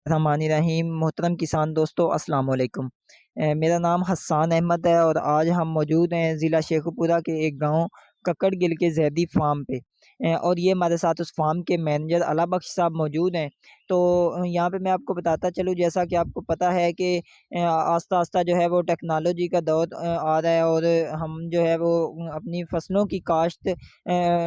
रहमानिर्रहीम। मोहतरम किसान दोस्तों, अस्सलाम वालेकुम। मेरा नाम हस्सान अहमद है और आज हम मौजूद हैं ज़िला शेखुपुरा के एक गांव कक्कड़ गिल के ज़ैदी फार्म पे। और ये हमारे साथ उस फार्म के मैनेजर अला बख्श साहब मौजूद हैं। तो यहाँ पे मैं आपको बताता चलूँ, जैसा कि आपको पता है कि आस्ता आस्ता जो है वो टेक्नोलॉजी का दौर आ रहा है और हम जो है वो अपनी फसलों की काश्त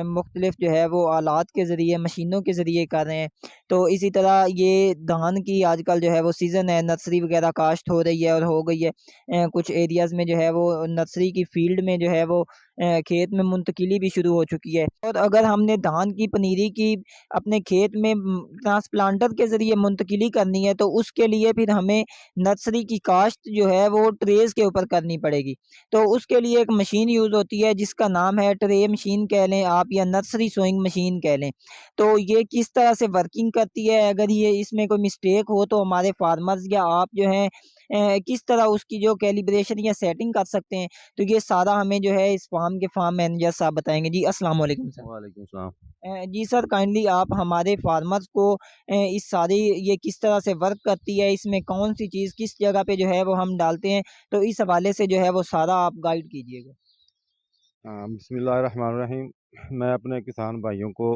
मुख्तलिफ जो है वो आलात के ज़रिए, मशीनों के ज़रिए कर रहे हैं। तो इसी तरह ये धान की आजकल जो है वो सीज़न है, नर्सरी वगैरह काश्त हो रही है और हो गई है। कुछ एरियाज़ में जो है वो नर्सरी की फ़ील्ड में जो है वो खेत में मुंतकिली भी शुरू हो चुकी है। और अगर हमने धान की पनीरी की अपने खेत में ट्रांसप्लांटर के ज़रिए मुंतकिली करनी है, तो उसके लिए फिर हमें नर्सरी की काश्त जो है वो ट्रेज़ के ऊपर करनी पड़ेगी। तो उसके लिए एक मशीन यूज़ होती है जिसका नाम है ट्रे मशीन कह लें आप या नर्सरी सोइंग मशीन कह लें। तो ये किस तरह से वर्किंग करती है, अगर ये इसमें कोई मिस्टेक हो तो हमारे फार्मर्स या आप जो हैं किस तरह उसकी जो कैलिब्रेशन या सेटिंग कर सकते हैं, तो ये सारा हमें जो है इस फार्म के फार्म मैनेजर साहब बताएँगे। जी, अस्सलाम वालेकुम सर। वालेकुम सलाम। जी सर, काइंडली आप हमारे फार्मर्स को इस सारी ये किस तरह से वर्क करती है, इसमें कौन-सी चीज़ किस जगह पे जो है वो हम डालते हैं, तो इस हवाले से जो है वो सारा आप गाइड कीजिएगा। बिस्मिल्लाहिर्रहमानिर्रहीम। मैं अपने किसान भाइयों को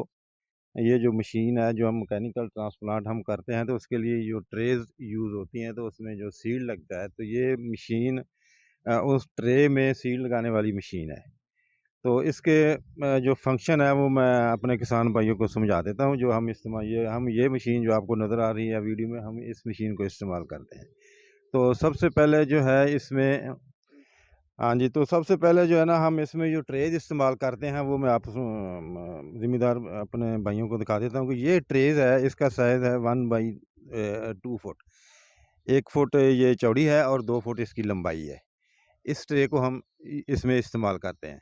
ये जो मशीन है, जो हम मैकेनिकल ट्रांसप्लांट हम करते हैं, तो उसके लिए जो ट्रेज़ यूज़ होती हैं, तो उसमें जो सीड लगता है, तो ये मशीन उस ट्रे में सीड लगाने वाली मशीन है। तो इसके जो फ़ंक्शन है, वो मैं अपने किसान भाइयों को समझा देता हूँ। जो हम ये मशीन जो आपको नज़र आ रही है वीडियो में, हम इस मशीन को इस्तेमाल करते हैं। तो सबसे पहले जो है इसमें हाँ जी, तो सबसे पहले जो है ना, हम इसमें जो ट्रेज़ इस्तेमाल करते हैं, वो मैं आप ज़िम्मेदार अपने भाइयों को दिखा देता हूँ कि ये ट्रेज़ है, इसका साइज़ है 1 बाई 2 फुट। 1 फुट ये चौड़ी है और 2 फुट इसकी लंबाई है। इस ट्रे को हम इसमें इस्तेमाल करते हैं।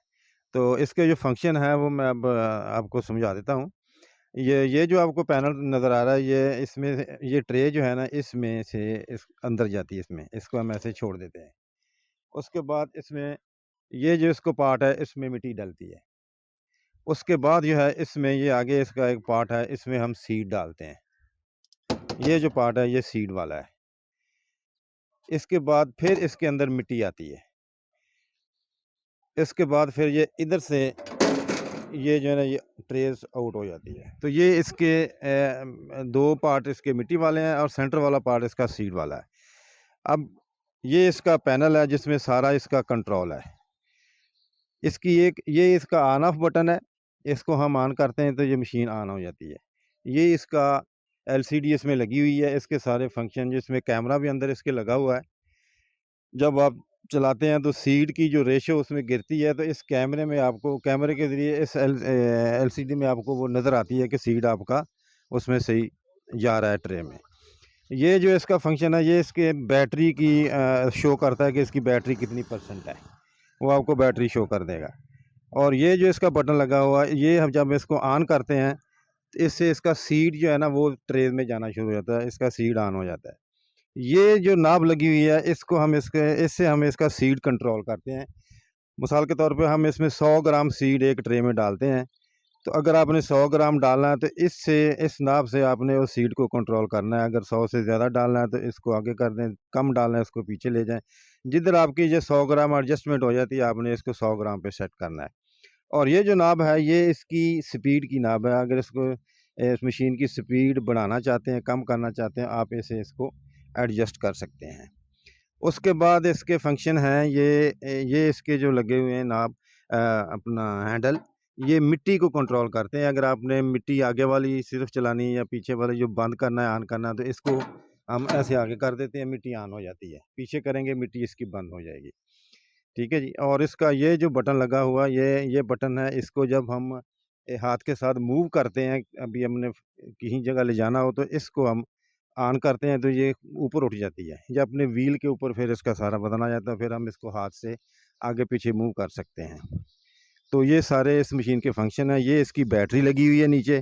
तो इसके जो फ़ंक्शन है, वो मैं अब आपको समझा देता हूँ। ये जो आपको पैनल नज़र आ रहा है, ये इसमें से ये ट्रे जो है ना, इसमें से इस अंदर जाती है इसमें, इसको हम ऐसे छोड़ देते हैं। उसके बाद इसमें ये जो इसको पार्ट है, इसमें मिट्टी डलती है। उसके बाद जो है इसमें ये आगे इसका एक पार्ट है, इसमें हम सीड डालते हैं। ये जो पार्ट है, ये सीड वाला है। इसके बाद फिर इसके अंदर मिट्टी आती है। इसके बाद फिर ये इधर से ये जो है ना, ये ट्रेस आउट हो जाती है। तो ये इसके 2 पार्ट इसके मिट्टी वाले हैं और सेंटर वाला पार्ट इसका सीड वाला है। अब ये इसका पैनल है जिसमें सारा इसका कंट्रोल है। इसकी एक ये इसका ऑन ऑफ बटन है, इसको हम ऑन करते हैं तो ये मशीन ऑन हो जाती है। ये इसका एलसीडी इसमें लगी हुई है, इसके सारे फंक्शन, जिसमें कैमरा भी अंदर इसके लगा हुआ है। जब आप चलाते हैं तो सीड की जो रेशो उसमें गिरती है, तो इस कैमरे में आपको कैमरे के ज़रिए इस एलसीडी में आपको वो नज़र आती है कि सीड आपका उसमें सही जा रहा है ट्रे में। ये जो इसका फंक्शन है, ये इसके बैटरी की शो करता है कि इसकी बैटरी कितनी परसेंट है, वो आपको बैटरी शो कर देगा। और ये जो इसका बटन लगा हुआ है, ये हम जब इसको ऑन करते हैं, तो इससे इसका सीड जो है ना, वो ट्रे में जाना शुरू हो जाता है, इसका सीड ऑन हो जाता है। ये जो नाब लगी हुई है, इससे हम इसका सीड कंट्रोल करते हैं। मिसाल के तौर पे हम इसमें 100 ग्राम सीड एक ट्रे में डालते हैं। तो अगर आपने 100 ग्राम डालना है, तो इस नाप से आपने उस सीड को कंट्रोल करना है। अगर 100 से ज़्यादा डालना है तो इसको आगे कर दें, कम डालना है इसको पीछे ले जाएँ। जिधर आपकी ये 100 ग्राम एडजस्टमेंट हो जाती है, आपने इसको 100 ग्राम पे सेट करना है। और ये जो नाब है, ये इसकी स्पीड की नाब है। अगर इस मशीन की स्पीड बढ़ाना चाहते हैं, कम करना चाहते हैं, आप इसको एडजस्ट कर सकते हैं। उसके बाद इसके फंक्शन हैं, ये इसके जो लगे हुए हैं नाब, अपना हैंडल, ये मिट्टी को कंट्रोल करते हैं। अगर आपने मिट्टी आगे वाली सिर्फ चलानी है या पीछे वाली जो बंद करना है, ऑन करना है, तो इसको हम ऐसे आगे कर देते हैं, मिट्टी ऑन हो जाती है। पीछे करेंगे, मिट्टी इसकी बंद हो जाएगी। ठीक है जी। और इसका ये जो बटन लगा हुआ, ये बटन है, इसको जब हम हाथ के साथ मूव करते हैं, अभी हमने कहीं जगह ले जाना हो, तो इसको हम ऑन करते हैं, तो ये ऊपर उठ जाती है। ये अपने व्हील के ऊपर फिर इसका सारा बटन आ जाता है, फिर हम इसको हाथ से आगे पीछे मूव कर सकते हैं। तो ये सारे इस मशीन के फंक्शन हैं। ये इसकी बैटरी लगी हुई है नीचे,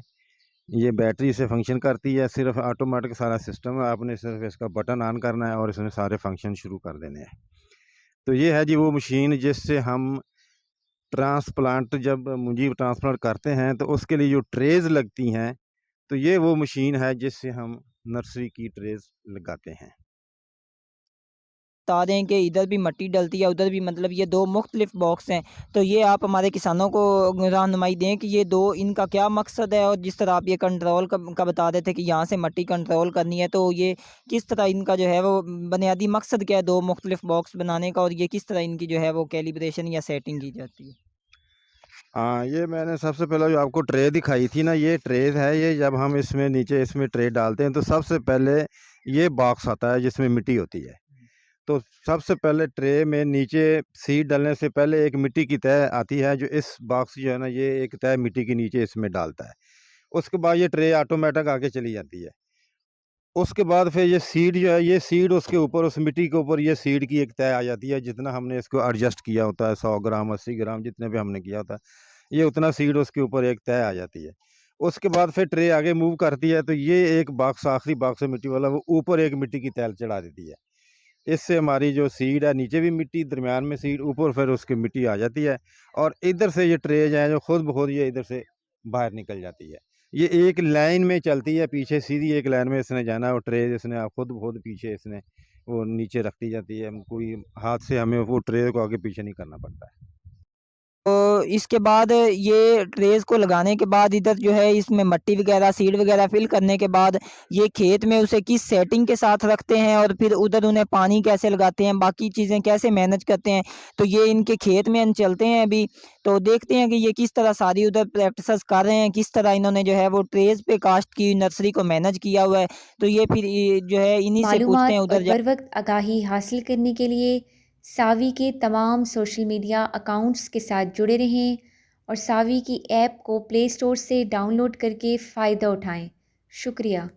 ये बैटरी से फंक्शन करती है। सिर्फ ऑटोमेटिक सारा सिस्टम है, आपने सिर्फ इसका बटन ऑन करना है और इसमें सारे फंक्शन शुरू कर देने हैं। तो ये है जी वो मशीन जिससे हम जब मुंजी ट्रांसप्लांट करते हैं, तो उसके लिए जो ट्रेज़ लगती हैं, तो ये वो मशीन है जिससे हम नर्सरी की ट्रेस लगाते हैं। बता दें कि इधर भी मिट्टी डलती है, उधर भी, मतलब ये 2 मुख्तलिफ बॉक्स हैं। तो ये आप हमारे किसानों को रहनुमाई दें कि ये 2 इनका क्या मकसद है, और जिस तरह आप ये कंट्रोल का बता रहे थे कि यहाँ से मिट्टी कंट्रोल करनी है, तो ये किस तरह इनका जो है वो बुनियादी मकसद क्या है 2 मुख्तलिफ बॉक्स बनाने का, और ये किस तरह इनकी जो है वो कैलिब्रेशन या सेटिंग की जाती है? हाँ, ये मैंने सबसे पहले जो आपको ट्रे दिखाई थी ना, ये ट्रेज़ है। ये जब हम इसमें नीचे इसमें ट्रे डालते हैं तो सबसे पहले ये बॉक्स आता है जिसमें मिट्टी होती है। तो सबसे पहले ट्रे में नीचे सीड डालने से पहले एक मिट्टी की तह आती है, जो इस बॉक्स जो है ना, ये एक तह मिट्टी के नीचे इसमें डालता है। उसके बाद ये ट्रे ऑटोमेटिक आगे चली जाती है। उसके बाद फिर ये सीड जो है, ये सीड उसके ऊपर, उस मिट्टी के ऊपर ये सीड की एक तह आ जाती है। जितना हमने इसको एडजस्ट किया होता है, 100 ग्राम 80 ग्राम जितने भी हमने किया होता है, ये उतना सीड उसके ऊपर एक तह आ जाती है। उसके बाद फिर ट्रे आगे मूव करती है, तो ये एक बॉक्स, आखिरी बॉक्स है मिट्टी वाला, वो ऊपर एक मिट्टी की तह चढ़ा देती है। इससे हमारी जो सीड है, नीचे भी मिट्टी, दरमियान में सीड, ऊपर फिर उसकी मिट्टी आ जाती है, और इधर से ये ट्रे जो है जो खुद ब खुद ये इधर से बाहर निकल जाती है। ये एक लाइन में चलती है, पीछे सीधी एक लाइन में इसने जाना है, और ट्रे इसने आप खुद ब खुद पीछे इसने वो नीचे रखती जाती है। कोई हाथ से हमें वो ट्रे को आगे पीछे नहीं करना पड़ता है। तो इसके बाद ये ट्रेस को लगाने के बाद इधर जो है इसमें मिट्टी वगैरह, सीड वगैरह फिल करने के बाद ये खेत में उसे किस सेटिंग के साथ रखते हैं, और फिर उधर उन्हें पानी कैसे लगाते हैं, बाकी चीज़ें कैसे मैनेज करते हैं। तो ये इनके खेत में हम चलते हैं अभी, तो देखते हैं कि ये किस तरह सारी उधर प्रैक्टिसेस कर रहे हैं, किस तरह इन्होंने जो है वो ट्रेस पे काश्त की नर्सरी को मैनेज किया हुआ है। तो ये फिर जो है इन्हीं से पूछते हैं मालूमात और उधर जा। बर वक्त आगाही हासिल करने के लिए सावी के तमाम सोशल मीडिया अकाउंट्स के साथ जुड़े रहें और सावी की ऐप को प्ले स्टोर से डाउनलोड करके फ़ायदा उठाएं। शुक्रिया।